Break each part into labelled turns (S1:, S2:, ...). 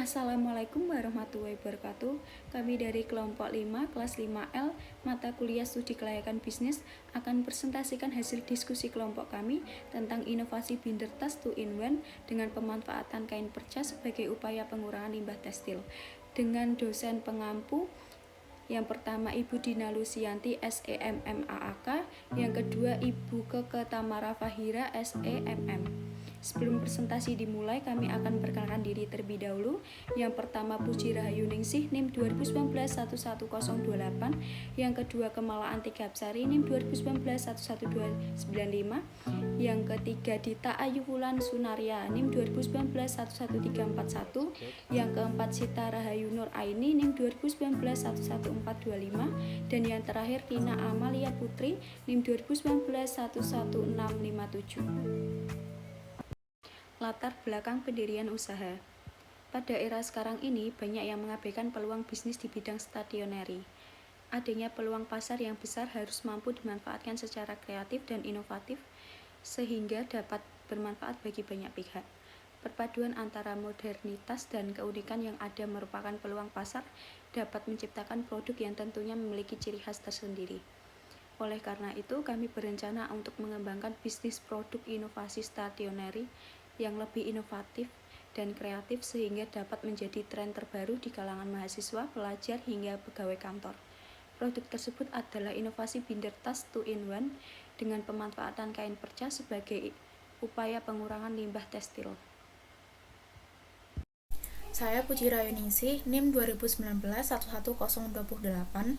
S1: Assalamualaikum warahmatullahi wabarakatuh. Kami dari kelompok 5, kelas 5L, mata kuliah studi kelayakan bisnis akan presentasikan hasil diskusi kelompok kami tentang inovasi binder tas 2-in-1 dengan pemanfaatan kain perca sebagai upaya pengurangan limbah tekstil dengan dosen pengampu. Yang pertama Ibu Dina Lusianti SEMMAAK, yang kedua Ibu Keke Tamara Fahira SEMM. Sebelum presentasi dimulai, kami akan perkenalkan diri terlebih dahulu. Yang pertama Puji Rahayu Ningsih NIM 2019-11028, yang kedua Kemala Antika Absari NIM 2019-11295, yang ketiga Dita Ayu Wulan Sunaria NIM 2019-11341, yang keempat Sita Rahayu Nur Aini NIM 2019-11425, dan yang terakhir Tina Amalia Putri NIM 2019-11657. Latar belakang pendirian usaha. Pada era sekarang ini, banyak yang mengabaikan peluang bisnis di bidang stationery. Adanya peluang pasar yang besar harus mampu dimanfaatkan secara kreatif dan inovatif, sehingga dapat bermanfaat bagi banyak pihak. Perpaduan antara modernitas dan keunikan yang ada merupakan peluang pasar dapat menciptakan produk yang tentunya memiliki ciri khas tersendiri. Oleh karena itu, kami berencana untuk mengembangkan bisnis produk inovasi stationery yang lebih inovatif dan kreatif sehingga dapat menjadi tren terbaru di kalangan mahasiswa, pelajar, hingga pegawai kantor. Produk tersebut adalah inovasi binder tas 2-in-1 dengan pemanfaatan kain perca sebagai upaya pengurangan limbah tekstil.
S2: Saya Puji Rahayu Ningsih, NIM 2019-11028.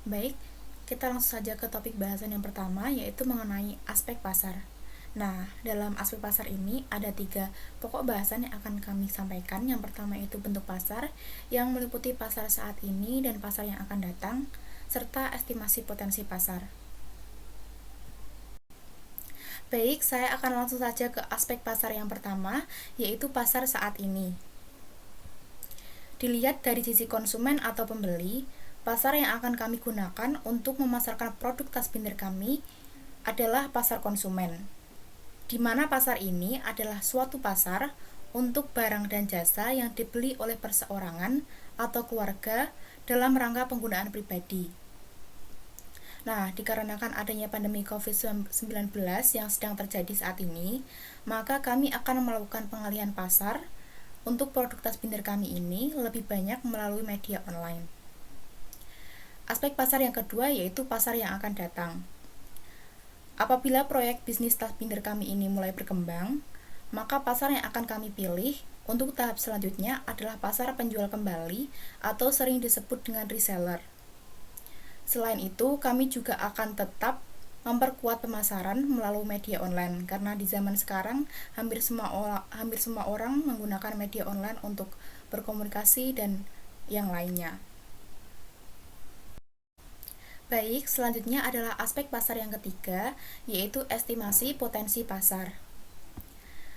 S2: Baik, kita langsung saja ke topik bahasan yang pertama, yaitu mengenai aspek pasar. Nah, dalam aspek pasar ini ada 3 pokok bahasan yang akan kami sampaikan. Yang pertama itu bentuk pasar, yang meliputi pasar saat ini dan pasar yang akan datang, serta estimasi potensi pasar. Baik, saya akan langsung saja ke aspek pasar yang pertama, yaitu pasar saat ini. Dilihat dari sisi konsumen atau pembeli, pasar yang akan kami gunakan untuk memasarkan produk tas binder kami adalah pasar konsumen, di mana pasar ini adalah suatu pasar untuk barang dan jasa yang dibeli oleh perseorangan atau keluarga dalam rangka penggunaan pribadi. Nah, dikarenakan adanya pandemi COVID-19 yang sedang terjadi saat ini, maka kami akan melakukan pengalihan pasar untuk produk tas binder kami ini lebih banyak melalui media online. Aspek pasar yang kedua yaitu pasar yang akan datang. Apabila proyek bisnis tas binder kami ini mulai berkembang, maka pasar yang akan kami pilih untuk tahap selanjutnya adalah pasar penjual kembali atau sering disebut dengan reseller. Selain itu, kami juga akan tetap memperkuat pemasaran melalui media online, karena di zaman sekarang hampir semua orang menggunakan media online untuk berkomunikasi dan yang lainnya. Baik, selanjutnya adalah aspek pasar yang ketiga, yaitu estimasi potensi pasar.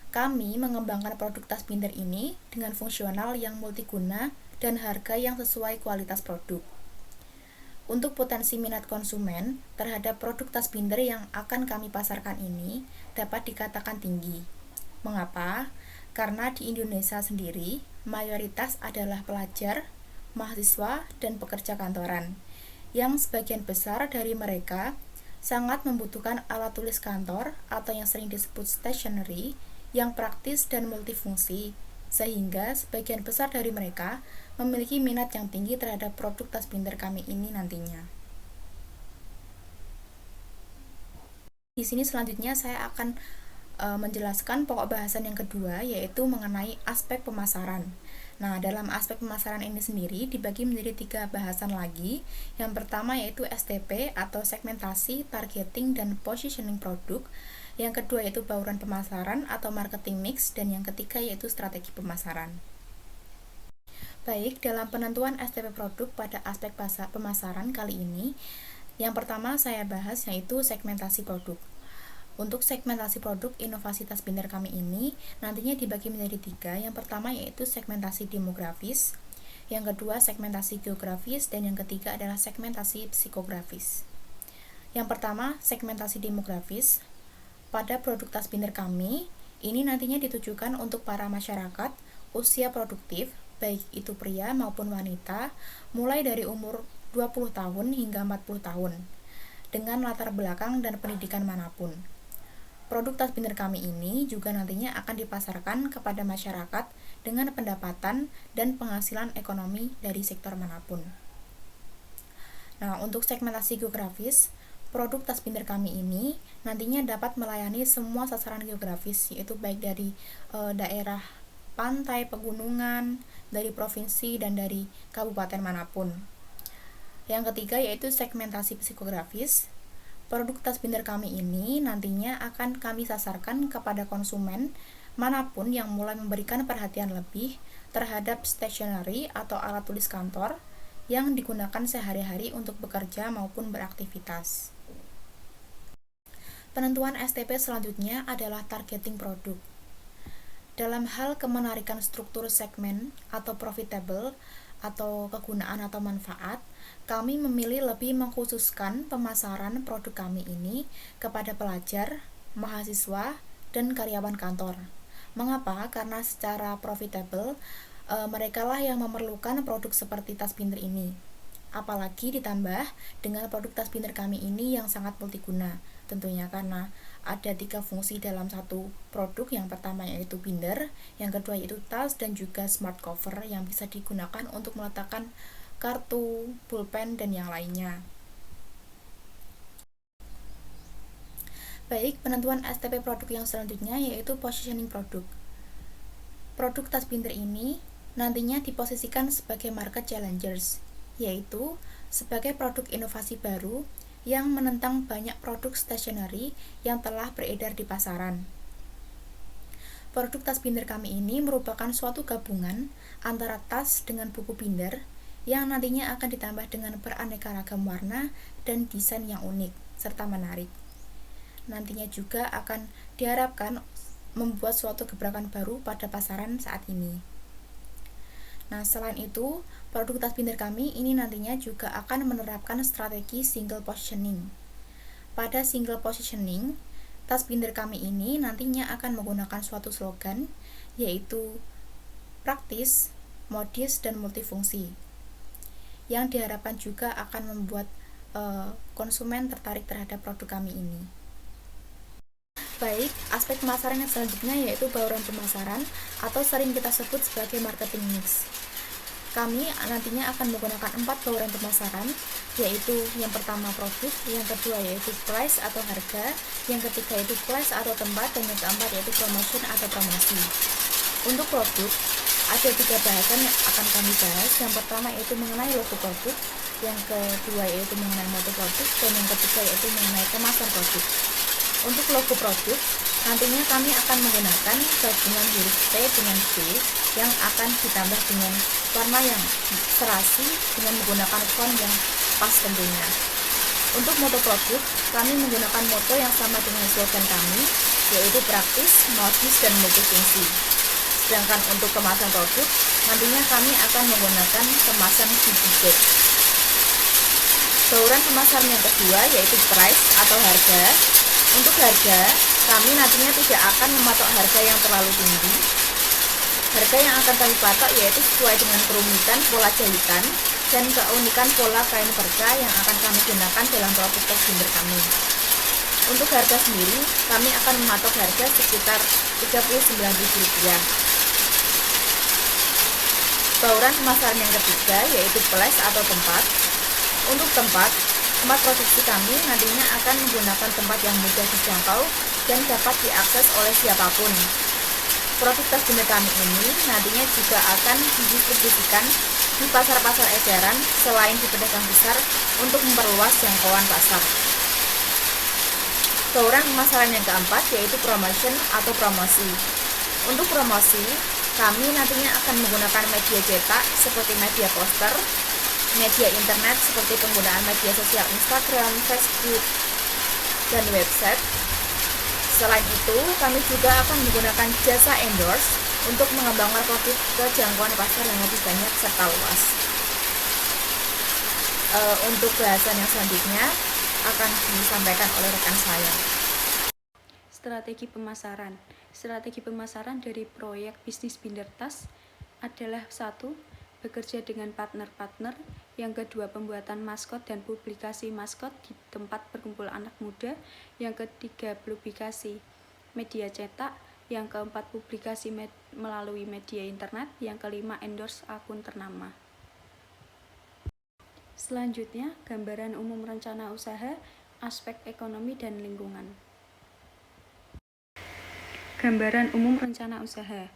S2: Kami mengembangkan produk tas binder ini dengan fungsional yang multiguna dan harga yang sesuai kualitas produk. Untuk potensi minat konsumen terhadap produk tas binder yang akan kami pasarkan ini dapat dikatakan tinggi. Mengapa? Karena di Indonesia sendiri, mayoritas adalah pelajar, mahasiswa, dan pekerja kantoran, yang sebagian besar dari mereka sangat membutuhkan alat tulis kantor atau yang sering disebut stationery yang praktis dan multifungsi, sehingga sebagian besar dari mereka memiliki minat yang tinggi terhadap produk tas binder kami ini nantinya. Di sini selanjutnya saya akan menjelaskan pokok bahasan yang kedua, yaitu mengenai aspek pemasaran. Nah, dalam aspek pemasaran ini sendiri dibagi menjadi 3 bahasan lagi. Yang pertama yaitu STP atau segmentasi, targeting, dan positioning produk. Yang kedua yaitu bauran pemasaran atau marketing mix, dan yang ketiga yaitu strategi pemasaran. Baik, dalam penentuan STP produk pada aspek pemasaran kali ini, yang pertama saya bahas yaitu segmentasi produk. Untuk segmentasi produk inovasi tas binder kami ini nantinya dibagi menjadi 3. Yang pertama yaitu segmentasi demografis, yang kedua segmentasi geografis, dan yang ketiga adalah segmentasi psikografis. Yang pertama, segmentasi demografis. Pada produk tas binder kami, ini nantinya ditujukan untuk para masyarakat usia produktif baik itu pria maupun wanita, mulai dari umur 20 tahun hingga 40 tahun, dengan latar belakang dan pendidikan manapun. Produk tas binder kami ini juga nantinya akan dipasarkan kepada masyarakat dengan pendapatan dan penghasilan ekonomi dari sektor manapun. Nah, untuk segmentasi geografis, produk tas binder kami ini nantinya dapat melayani semua sasaran geografis, yaitu baik dari daerah pantai, pegunungan, dari provinsi, dan dari kabupaten manapun. Yang ketiga yaitu segmentasi psikografis. Produk tas binder kami ini nantinya akan kami sasarkan kepada konsumen manapun yang mulai memberikan perhatian lebih terhadap stationery atau alat tulis kantor yang digunakan sehari-hari untuk bekerja maupun beraktivitas. Penentuan STP selanjutnya adalah targeting produk. Dalam hal kemenarikan struktur segmen atau profitable atau kegunaan atau manfaat, kami memilih lebih mengkhususkan pemasaran produk kami ini kepada pelajar, mahasiswa, dan karyawan kantor. Mengapa? Karena secara profitable, mereka lah yang memerlukan produk seperti tas binder ini. Apalagi ditambah dengan produk tas binder kami ini yang sangat multiguna. Tentunya karena ada 3 fungsi dalam satu produk. Yang pertama yaitu binder, yang kedua yaitu tas, dan juga smart cover yang bisa digunakan untuk meletakkan kartu, pulpen, dan yang lainnya. Baik, penentuan STP produk yang selanjutnya yaitu positioning produk. Produk tas binder ini nantinya diposisikan sebagai market challengers, yaitu sebagai produk inovasi baru yang menentang banyak produk stationery yang telah beredar di pasaran. Produk tas binder kami ini merupakan suatu gabungan antara tas dengan buku binder yang nantinya akan ditambah dengan beraneka ragam warna dan desain yang unik serta menarik. Nantinya juga akan diharapkan membuat suatu gebrakan baru pada pasaran saat ini. Nah, selain itu, produk tas binder kami ini nantinya juga akan menerapkan strategi single positioning. Pada single positioning, tas binder kami ini nantinya akan menggunakan suatu slogan, yaitu praktis, modis, dan multifungsi, yang diharapkan juga akan membuat konsumen tertarik terhadap produk kami ini. Baik, aspek pemasaran yang selanjutnya yaitu bauran pemasaran atau sering kita sebut sebagai marketing mix. Kami nantinya akan menggunakan 4 bauran pemasaran, yaitu yang pertama produk, yang kedua yaitu price atau harga, yang ketiga yaitu place atau tempat, dan yang keempat yaitu promotion atau promosi. Untuk produk, ada 3 bahasan yang akan kami bahas. Yang pertama yaitu mengenai logo produk, yang kedua yaitu mengenai moto produk, dan yang ketiga yaitu mengenai kemasan produk. Untuk logo produk, nantinya kami akan menggunakan gabungan huruf T dengan B yang akan ditambah dengan warna yang serasi dengan menggunakan font yang pas tentunya. Untuk moto produk, kami menggunakan moto yang sama dengan slogan kami, yaitu praktis, modis, dan multifungsi. Sedangkan untuk kemasan produk, nantinya kami akan menggunakan kemasan CG. Bauran pemasaran yang kedua yaitu price atau harga. Untuk harga, kami nantinya tidak akan mematok harga yang terlalu tinggi. Harga yang akan kami patok yaitu sesuai dengan kerumitan pola jahitan dan keunikan pola kain perca yang akan kami gunakan dalam produk tas binder kami. Untuk harga sendiri, kami akan mematok harga sekitar Rp39.000. Bauran pemasaran yang ketiga yaitu place atau tempat. Untuk tempat produksi kami nantinya akan menggunakan tempat yang mudah dijangkau dan dapat diakses oleh siapapun. Produk tas binder kami ini nantinya juga akan didistribusikan di pasar-pasar edaran selain di pedagang besar untuk memperluas jangkauan pasar. Bauran pemasaran yang keempat yaitu promotion atau promosi. Untuk promosi, kami nantinya akan menggunakan media cetak seperti media poster, media internet seperti penggunaan media sosial Instagram, Facebook, dan website. Selain itu, kami juga akan menggunakan jasa endorse untuk mengembangkan produk ke jangkauan pasar yang lebih banyak serta luas. Untuk bahasan yang selanjutnya akan disampaikan oleh rekan saya.
S1: Strategi pemasaran. Strategi pemasaran dari proyek bisnis binder tas adalah satu, bekerja dengan partner-partner, yang kedua pembuatan maskot dan publikasi maskot di tempat berkumpul anak muda, yang ketiga publikasi media cetak, yang keempat publikasi melalui media internet, yang kelima endorse akun ternama. Selanjutnya, gambaran umum rencana usaha, aspek ekonomi dan lingkungan. Gambaran umum rencana usaha.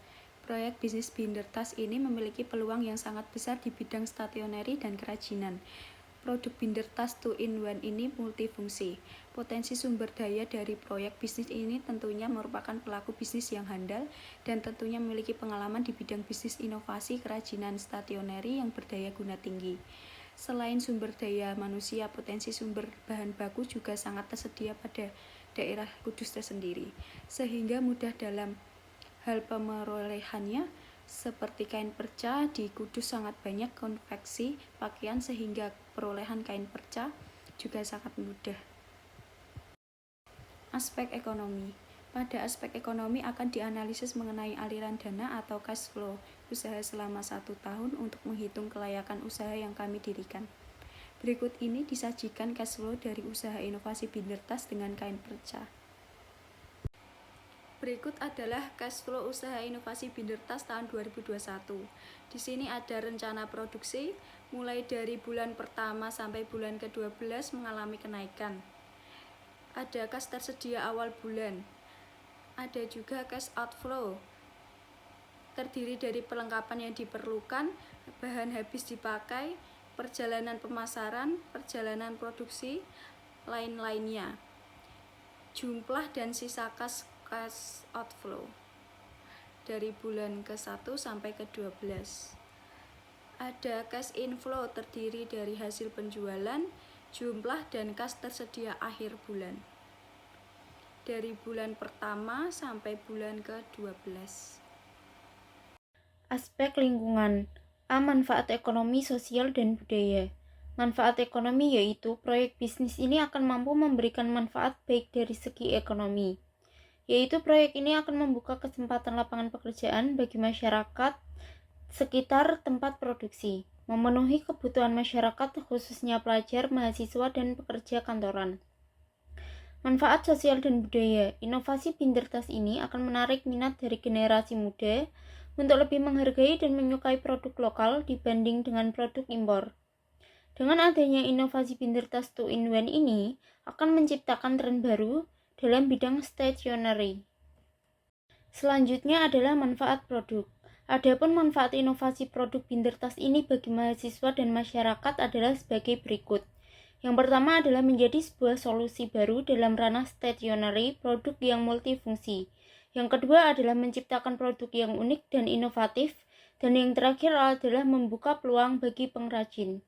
S1: Proyek bisnis Bindertas ini memiliki peluang yang sangat besar di bidang stationery dan kerajinan. Produk Bindertas 2-in-1 ini multifungsi. Potensi sumber daya dari proyek bisnis ini tentunya merupakan pelaku bisnis yang handal dan tentunya memiliki pengalaman di bidang bisnis inovasi kerajinan stationery yang berdaya guna tinggi. Selain sumber daya manusia, potensi sumber bahan baku juga sangat tersedia pada daerah Kudus tersendiri, sehingga mudah dalam hal pemerolehannya. Seperti kain perca, di Kudus sangat banyak konveksi pakaian sehingga perolehan kain perca juga sangat mudah. Aspek ekonomi. Pada aspek ekonomi akan dianalisis mengenai aliran dana atau cash flow usaha selama 1 tahun untuk menghitung kelayakan usaha yang kami dirikan. Berikut ini disajikan cash flow dari usaha inovasi Bindertas dengan kain perca. Berikut adalah cash flow usaha inovasi Bindertas tahun 2021. Di sini ada rencana produksi, mulai dari bulan pertama sampai bulan ke-12 mengalami kenaikan. Ada kas tersedia awal bulan. Ada juga cash outflow, terdiri dari perlengkapan yang diperlukan, bahan habis dipakai, perjalanan pemasaran, perjalanan produksi, lain-lainnya. Jumlah dan sisa cash outflow dari bulan ke-1 sampai ke-12. Ada cash inflow terdiri dari hasil penjualan, jumlah dan kas tersedia akhir bulan dari bulan pertama sampai bulan ke-12.
S3: Aspek lingkungan. A. Manfaat ekonomi, sosial, dan budaya. Manfaat ekonomi yaitu proyek bisnis ini akan mampu memberikan manfaat baik dari segi ekonomi, yaitu proyek ini akan membuka kesempatan lapangan pekerjaan bagi masyarakat sekitar tempat produksi, memenuhi kebutuhan masyarakat khususnya pelajar, mahasiswa, dan pekerja kantoran. Manfaat sosial dan budaya. Inovasi Bindertas ini akan menarik minat dari generasi muda untuk lebih menghargai dan menyukai produk lokal dibanding dengan produk impor. Dengan adanya inovasi Bindertas 2-in-1 ini akan menciptakan tren baru dalam bidang stationery. Selanjutnya adalah manfaat produk. Adapun manfaat inovasi produk Bindertas ini bagi mahasiswa dan masyarakat adalah sebagai berikut. Yang pertama adalah menjadi sebuah solusi baru dalam ranah stationery, produk yang multifungsi. Yang kedua adalah menciptakan produk yang unik dan inovatif. Dan yang terakhir adalah membuka peluang bagi pengrajin.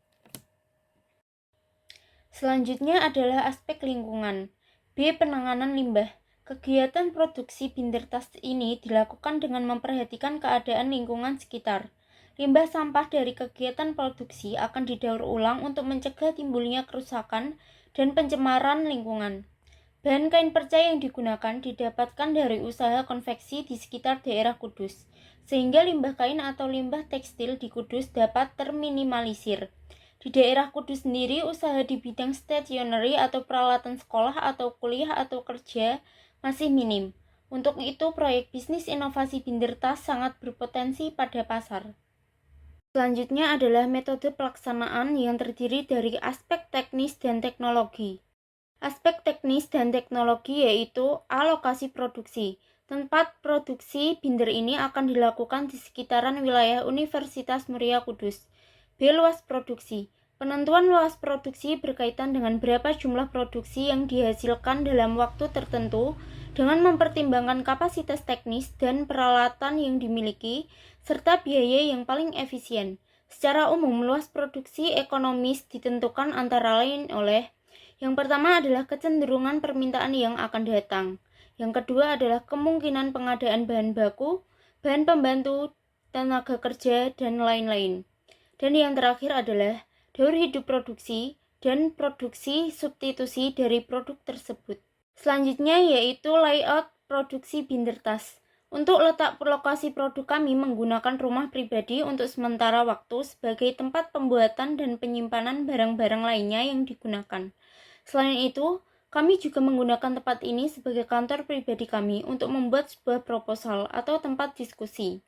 S3: Selanjutnya adalah aspek lingkungan. B. Penanganan limbah. Kegiatan produksi Bindertas ini dilakukan dengan memperhatikan keadaan lingkungan sekitar. Limbah sampah dari kegiatan produksi akan didaur ulang untuk mencegah timbulnya kerusakan dan pencemaran lingkungan. Bahan kain perca yang digunakan didapatkan dari usaha konveksi di sekitar daerah Kudus, sehingga limbah kain atau limbah tekstil di Kudus dapat terminimalisir. Di daerah Kudus sendiri, usaha di bidang stationery atau peralatan sekolah atau kuliah atau kerja masih minim. Untuk itu, proyek bisnis inovasi Bindertas sangat berpotensi pada pasar. Selanjutnya adalah metode pelaksanaan yang terdiri dari aspek teknis dan teknologi. Aspek teknis dan teknologi yaitu alokasi produksi. Tempat produksi binder ini akan dilakukan di sekitaran wilayah Universitas Muria Kudus. B. Luas produksi. Penentuan luas produksi berkaitan dengan berapa jumlah produksi yang dihasilkan dalam waktu tertentu dengan mempertimbangkan kapasitas teknis dan peralatan yang dimiliki serta biaya yang paling efisien. Secara umum, luas produksi ekonomis ditentukan antara lain oleh yang pertama adalah kecenderungan permintaan yang akan datang. Yang kedua adalah kemungkinan pengadaan bahan baku, bahan pembantu, tenaga kerja, dan lain-lain. Dan yang terakhir adalah daur hidup produksi dan produksi substitusi dari produk tersebut. Selanjutnya yaitu layout produksi Bindertas. Untuk letak lokasi produk kami menggunakan rumah pribadi untuk sementara waktu sebagai tempat pembuatan dan penyimpanan barang-barang lainnya yang digunakan. Selain itu, kami juga menggunakan tempat ini sebagai kantor pribadi kami untuk membuat sebuah proposal atau tempat diskusi.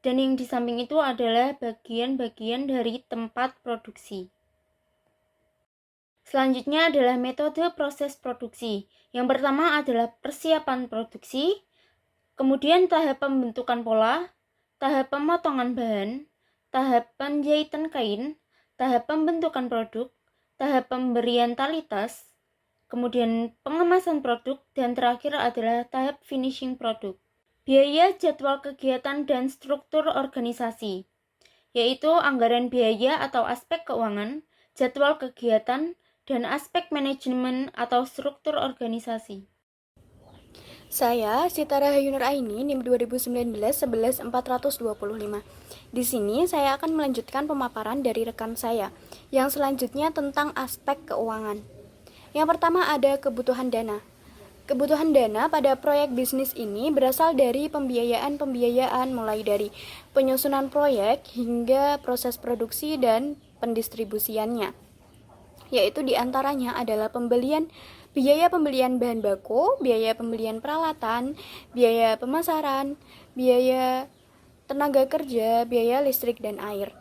S3: Dan yang di samping itu adalah bagian-bagian dari tempat produksi. Selanjutnya adalah metode proses produksi. Yang pertama adalah persiapan produksi, kemudian tahap pembentukan pola, tahap pemotongan bahan, tahap penjahitan kain, tahap pembentukan produk, tahap pemberian tali tas, kemudian pengemasan produk, dan terakhir adalah tahap finishing produk. Biaya, jadwal kegiatan, dan struktur organisasi, yaitu anggaran biaya atau aspek keuangan, jadwal kegiatan, dan aspek manajemen atau struktur organisasi.
S1: Saya, Sitara Hayunur Aini, NIM 2019-11-425. Di sini saya akan melanjutkan pemaparan dari rekan saya, yang selanjutnya tentang aspek keuangan. Yang pertama ada kebutuhan dana. Kebutuhan dana pada proyek bisnis ini berasal dari pembiayaan mulai dari penyusunan proyek hingga proses produksi dan pendistribusiannya, yaitu diantaranya adalah biaya pembelian bahan baku, biaya pembelian peralatan, biaya pemasaran, biaya tenaga kerja, biaya listrik dan air.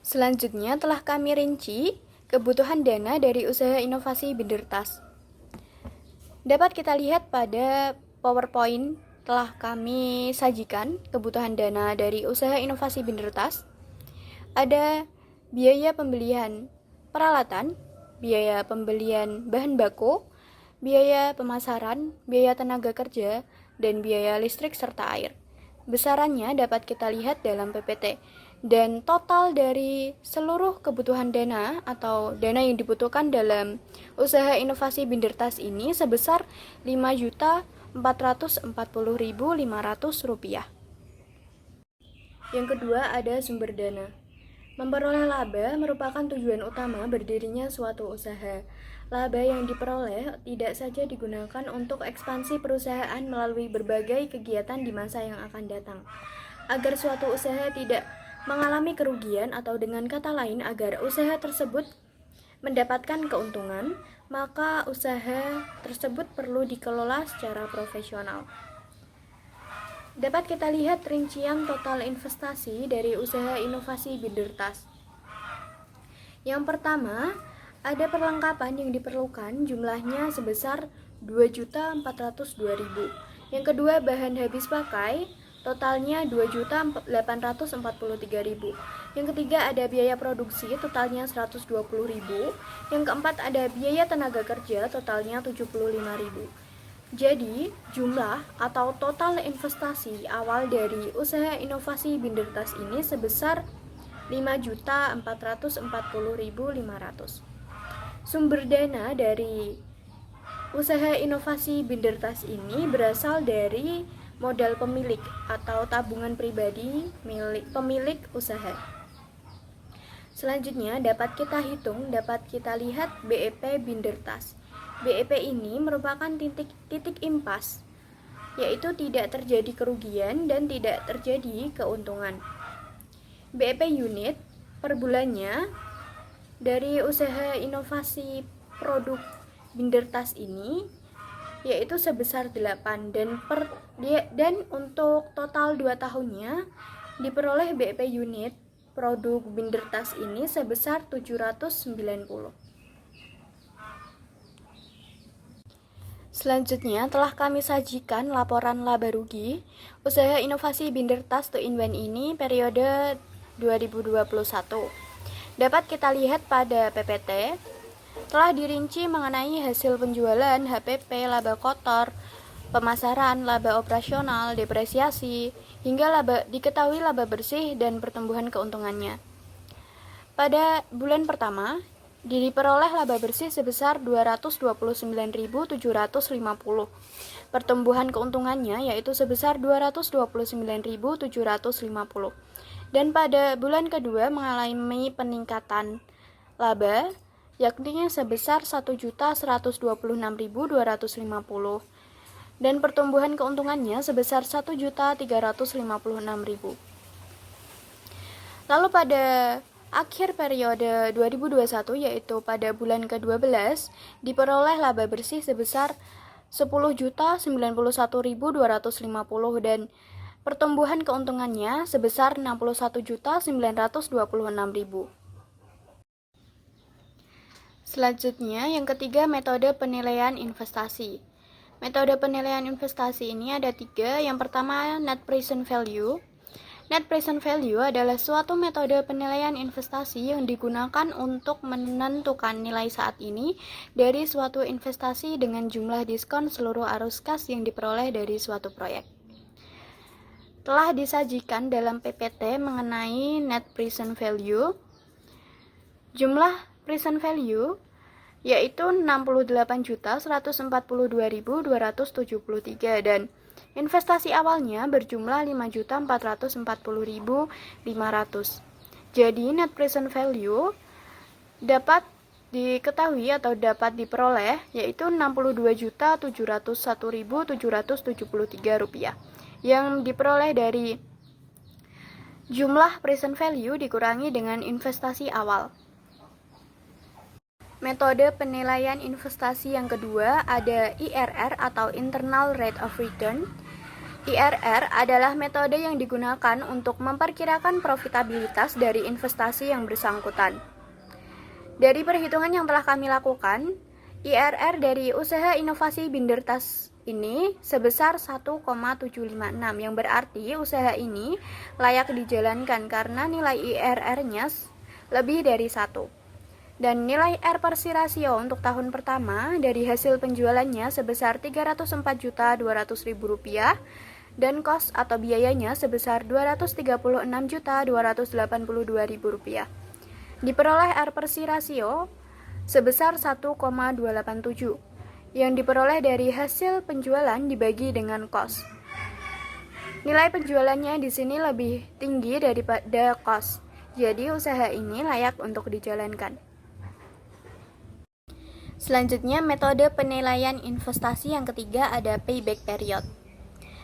S1: Selanjutnya telah kami rinci kebutuhan dana dari usaha inovasi binder tas. Dapat kita lihat pada PowerPoint telah kami sajikan kebutuhan dana dari usaha inovasi binder tas. Ada biaya pembelian peralatan, biaya pembelian bahan baku, biaya pemasaran, biaya tenaga kerja, dan biaya listrik serta air. Besarannya dapat kita lihat dalam PPT. Dan total dari seluruh kebutuhan dana atau dana yang dibutuhkan dalam usaha inovasi binder tas ini sebesar Rp5.440.500. Yang kedua ada sumber dana. Memperoleh laba merupakan tujuan utama berdirinya suatu usaha. Laba yang diperoleh tidak saja digunakan untuk ekspansi perusahaan melalui berbagai kegiatan di masa yang akan datang. Agar suatu usaha tidak mengalami kerugian atau dengan kata lain agar usaha tersebut mendapatkan keuntungan, maka usaha tersebut perlu dikelola secara profesional. Dapat kita lihat rincian total investasi dari usaha inovasi binder tas. Yang pertama, ada perlengkapan yang diperlukan jumlahnya sebesar Rp2.402.000. Yang kedua, bahan habis pakai totalnya Rp2.843.000. Yang ketiga ada biaya produksi totalnya Rp120.000. Yang keempat ada biaya tenaga kerja totalnya Rp75.000. Jadi, jumlah atau total investasi awal dari usaha inovasi binder tas ini sebesar Rp5.440.500. Sumber dana dari usaha inovasi binder tas ini berasal dari modal pemilik atau tabungan pribadi milik pemilik usaha. Selanjutnya dapat kita lihat BEP binder tas. BEP ini merupakan titik impas, yaitu tidak terjadi kerugian dan tidak terjadi keuntungan. BEP unit per bulannya dari usaha inovasi produk binder tas ini yaitu sebesar 8 dan untuk total 2 tahunnya diperoleh BEP unit produk binder tas ini sebesar 790. Selanjutnya telah kami sajikan laporan laba rugi usaha inovasi binder tas 2-in-1 ini periode 2021. Dapat kita lihat pada PPT telah dirinci mengenai hasil penjualan, HPP, laba kotor, pemasaran, laba operasional, depresiasi, hingga diketahui laba bersih dan pertumbuhan keuntungannya. Pada bulan pertama, diperoleh laba bersih sebesar Rp229.750. Pertumbuhan keuntungannya yaitu sebesar Rp229.750. Dan pada bulan kedua mengalami peningkatan laba yakni sebesar Rp1.126.250. dan pertumbuhan keuntungannya sebesar 1.356.000. Lalu pada akhir periode 2021 yaitu pada bulan ke-12 diperoleh laba bersih sebesar 10.091.250 dan pertumbuhan keuntungannya sebesar 61.926.000. Selanjutnya, yang ketiga, metode penilaian investasi. Metode penilaian investasi ini ada 3. Yang pertama, net present value. Net present value adalah suatu metode penilaian investasi yang digunakan untuk menentukan nilai saat ini dari suatu investasi dengan jumlah diskon seluruh arus kas yang diperoleh dari suatu proyek. Telah disajikan dalam PPT mengenai net present value. Jumlah present value yaitu 68.142.273 dan investasi awalnya berjumlah 5.440.500. Jadi net present value dapat diketahui atau dapat diperoleh yaitu 62.701.773 rupiah yang diperoleh dari jumlah present value dikurangi dengan investasi awal. Metode penilaian investasi yang kedua ada IRR atau Internal Rate of Return. IRR adalah metode yang digunakan untuk memperkirakan profitabilitas dari investasi yang bersangkutan. Dari perhitungan yang telah kami lakukan, IRR dari usaha inovasi binder tas ini sebesar 1,756 yang berarti usaha ini layak dijalankan karena nilai IRR-nya lebih dari 1. Dan nilai R per si rasio untuk tahun pertama dari hasil penjualannya sebesar Rp304.200.000 dan kos atau biayanya sebesar Rp236.282.000. Diperoleh R per si rasio sebesar 1,287 yang diperoleh dari hasil penjualan dibagi dengan kos. Nilai penjualannya di sini lebih tinggi daripada kos. Jadi usaha ini layak untuk dijalankan. Selanjutnya, metode penilaian investasi yang ketiga ada payback period.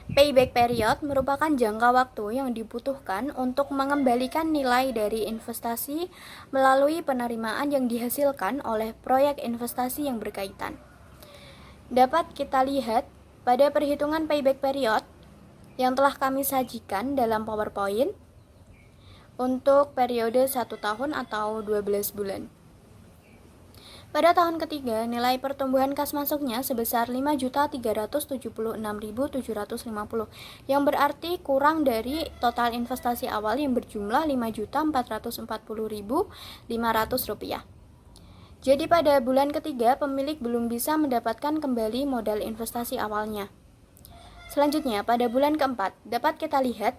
S1: Payback period merupakan jangka waktu yang dibutuhkan untuk mengembalikan nilai dari investasi melalui penerimaan yang dihasilkan oleh proyek investasi yang berkaitan. Dapat kita lihat pada perhitungan payback period yang telah kami sajikan dalam PowerPoint untuk periode 1 tahun atau 12 bulan. Pada tahun ketiga, nilai pertumbuhan kas masuknya sebesar 5.376.750 yang berarti kurang dari total investasi awal yang berjumlah 5.440.500 rupiah. Jadi pada bulan ketiga, pemilik belum bisa mendapatkan kembali modal investasi awalnya. Selanjutnya, pada bulan keempat, dapat kita lihat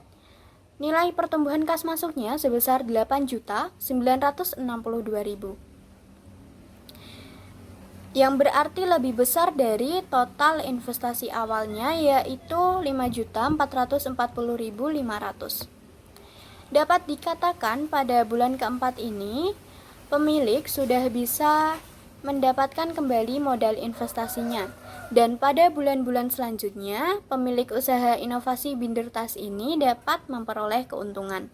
S1: nilai pertumbuhan kas masuknya sebesar 8.962.000. Yang berarti lebih besar dari total investasi awalnya yaitu 5.440.500. Dapat dikatakan pada bulan keempat ini pemilik sudah bisa mendapatkan kembali modal investasinya dan pada bulan-bulan selanjutnya pemilik usaha inovasi binder tas ini dapat memperoleh keuntungan.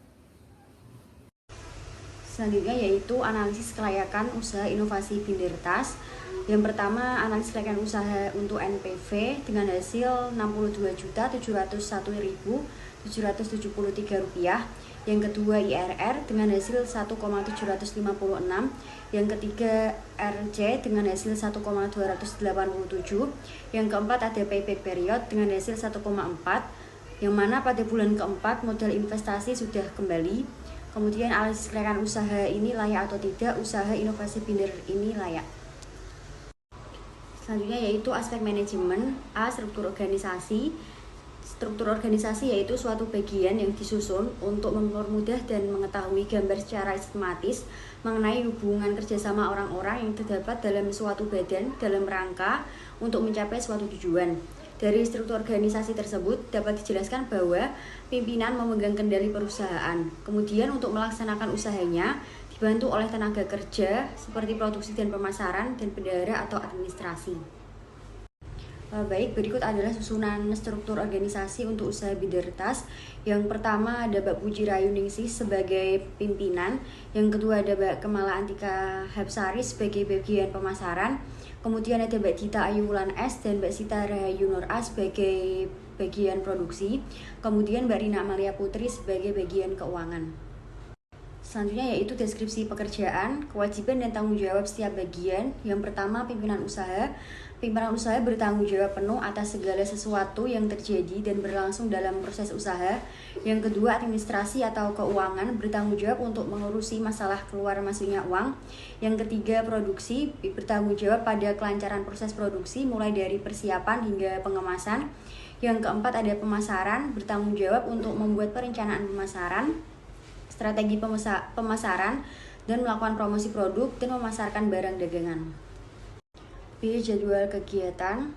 S4: Selanjutnya yaitu analisis kelayakan usaha inovasi binder tas. Yang pertama, analisis kelayakan usaha untuk NPV dengan hasil Rp62.701.773. Yang kedua, IRR dengan hasil 1,756. Yang ketiga, RC dengan hasil 1,287. Yang keempat, ada payback period dengan hasil 1,4. Yang mana pada bulan keempat modal investasi sudah kembali. Kemudian analisis kelayakan usaha ini layak atau tidak, usaha inovasi binder ini layak. Selanjutnya yaitu aspek manajemen. A. Struktur organisasi. Struktur organisasi yaitu suatu bagian yang disusun untuk mempermudah dan mengetahui gambar secara sistematis mengenai hubungan kerjasama orang-orang yang terdapat dalam suatu badan dalam rangka untuk mencapai suatu tujuan. Dari struktur organisasi tersebut dapat dijelaskan bahwa pimpinan memegang kendali perusahaan. Kemudian untuk melaksanakan usahanya dibantu oleh tenaga kerja seperti produksi dan pemasaran dan bendahara atau administrasi. Baik, berikut adalah susunan struktur organisasi untuk usaha binder tas. Yang pertama ada Mbak Puji Rayuningsih sebagai pimpinan. Yang kedua ada Mbak Kemala Antika Hapsari sebagai bagian pemasaran. Kemudian ada Mbak Dita Ayu Wulan S dan Mbak Sita Rahayu Nur A sebagai bagian produksi. Kemudian Mbak Rina Amalia Putri sebagai bagian keuangan. Selanjutnya yaitu deskripsi pekerjaan, kewajiban dan tanggung jawab setiap bagian. Yang pertama, pimpinan usaha. Pimpinan usaha bertanggung jawab penuh atas segala sesuatu yang terjadi dan berlangsung dalam proses usaha. Yang kedua, administrasi atau keuangan bertanggung jawab untuk mengurusi masalah keluar masuknya uang. Yang ketiga, produksi bertanggung jawab pada kelancaran proses produksi mulai dari persiapan hingga pengemasan. Yang keempat, ada pemasaran bertanggung jawab untuk membuat perencanaan pemasaran, strategi pemasaran, dan melakukan promosi produk dan memasarkan barang dagangan. B. Jadwal kegiatan.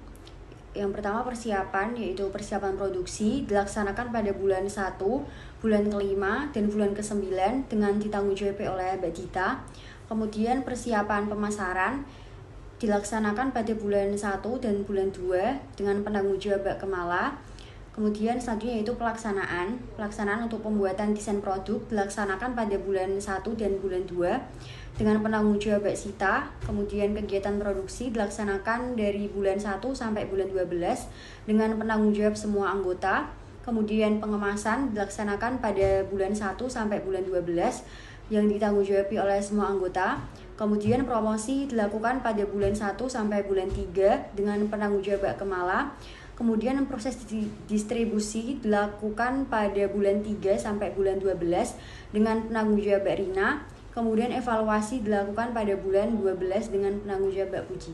S4: Yang pertama persiapan, yaitu persiapan produksi dilaksanakan pada bulan 1, bulan ke-5, dan bulan ke-9 dengan ditanggung-jawabi oleh Mbak Dita. Kemudian persiapan pemasaran dilaksanakan pada bulan 1 dan bulan 2 dengan penanggung jawab Mbak Kemala. Kemudian selanjutnya yaitu pelaksanaan untuk pembuatan desain produk dilaksanakan pada bulan 1 dan bulan 2 dengan penanggung jawab Mbak Sita. Kemudian kegiatan produksi dilaksanakan dari bulan 1 sampai bulan 12 dengan penanggung jawab semua anggota. Kemudian pengemasan dilaksanakan pada bulan 1 sampai bulan 12 yang ditanggung jawabi oleh semua anggota. Kemudian promosi dilakukan pada bulan 1 sampai bulan 3 dengan penanggung jawab Mbak Kemala. Kemudian proses distribusi dilakukan pada bulan 3 sampai bulan 12 dengan penanggung jawab Mbak Rina. Kemudian evaluasi dilakukan pada bulan 12 dengan penanggung jawab Mbak Puji.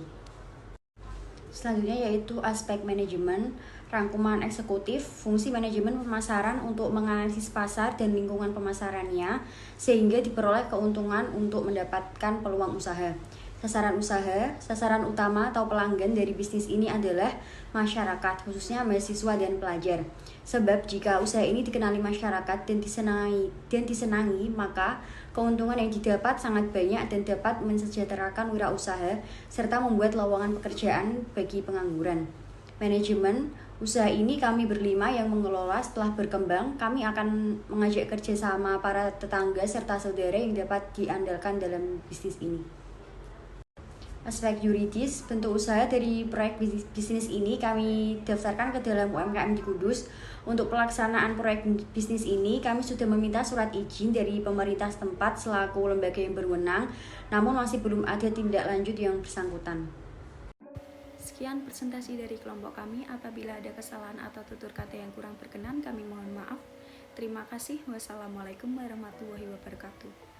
S4: Selanjutnya yaitu aspek manajemen, rangkuman eksekutif, fungsi manajemen pemasaran untuk menganalisis pasar dan lingkungan pemasarannya sehingga diperoleh keuntungan untuk mendapatkan peluang usaha. Sasaran utama atau pelanggan dari bisnis ini adalah masyarakat, khususnya mahasiswa dan pelajar. Sebab jika usaha ini dikenali masyarakat dan disenangi, maka keuntungan yang didapat sangat banyak dan dapat mensejahterakan wirausaha serta membuat lowongan pekerjaan bagi pengangguran. Manajemen usaha ini kami berlima yang mengelola. Setelah berkembang, kami akan mengajak kerjasama para tetangga serta saudara yang dapat diandalkan dalam bisnis ini. Aspek yuridis, bentuk usaha dari proyek bisnis ini kami daftarkan ke dalam UMKM di Kudus. Untuk pelaksanaan proyek bisnis ini, kami sudah meminta surat izin dari pemerintah setempat selaku lembaga yang berwenang, namun masih belum ada tindak lanjut yang bersangkutan.
S1: Sekian presentasi dari kelompok kami. Apabila ada kesalahan atau tutur kata yang kurang berkenan, kami mohon maaf. Terima kasih. Wassalamualaikum warahmatullahi wabarakatuh.